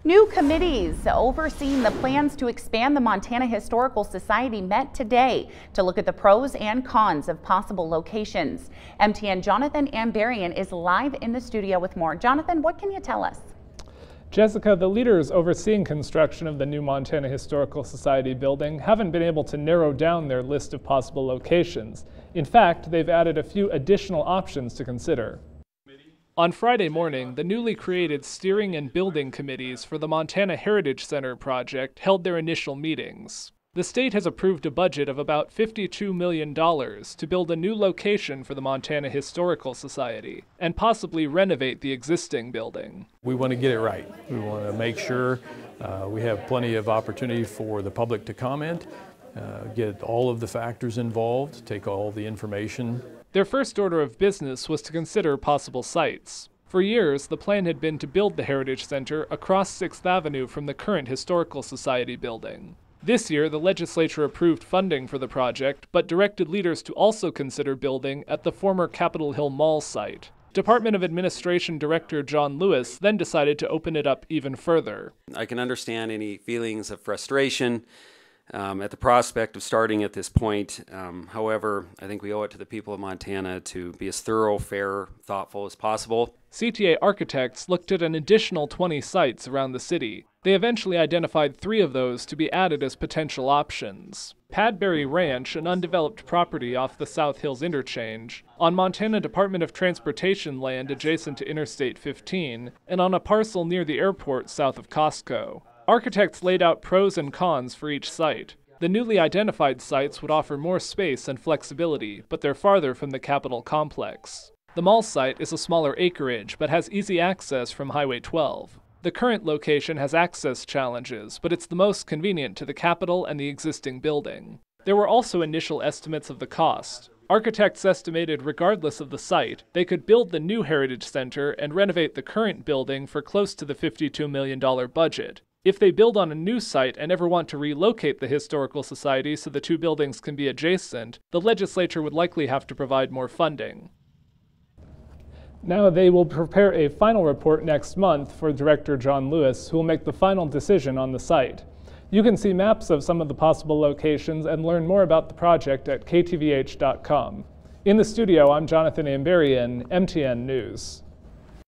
New committees overseeing the plans to expand the Montana Historical Society met today to look at the pros and cons of possible locations. MTN Jonathan Ambarian is live in the studio with more. Jonathan, what can you tell us? Jessica, the leaders overseeing construction of the new Montana Historical Society building haven't been able to narrow down their list of possible locations. In fact, they've added a few additional options to consider. On Friday morning, the newly created steering and building committees for the Montana Heritage Center project held their initial meetings. The state has approved a budget of about $52 million to build a new location for the Montana Historical Society and possibly renovate the existing building. We want to get it right. We want to make sure we have plenty of opportunity for the public to comment, get all of the factors involved, take all the information. Their first order of business was to consider possible sites. For years, the plan had been to build the Heritage Center across 6th Avenue from the current Historical Society building. This year, the legislature approved funding for the project, but directed leaders to also consider building at the former Capitol Hill Mall site. Department of Administration Director John Lewis then decided to open it up even further. I can understand any feelings of frustration at the prospect of starting at this point. However, I think we owe it to the people of Montana to be as thorough, fair, thoughtful as possible. CTA architects looked at an additional 20 sites around the city. They eventually identified 3 of those to be added as potential options. Padbury Ranch, an undeveloped property off the South Hills interchange, on Montana Department of Transportation land adjacent to Interstate 15, and on a parcel near the airport south of Costco. Architects laid out pros and cons for each site. The newly identified sites would offer more space and flexibility, but they're farther from the Capitol complex. The mall site is a smaller acreage, but has easy access from Highway 12. The current location has access challenges, but it's the most convenient to the Capitol and the existing building. There were also initial estimates of the cost. Architects estimated regardless of the site, they could build the new Heritage Center and renovate the current building for close to the $52 million budget. If they build on a new site and ever want to relocate the Historical Society so the 2 buildings can be adjacent, the legislature would likely have to provide more funding. Now they will prepare a final report next month for Director John Lewis, who will make the final decision on the site. You can see maps of some of the possible locations and learn more about the project at ktvh.com. In the studio, I'm Jonathan Ambarian, MTN News.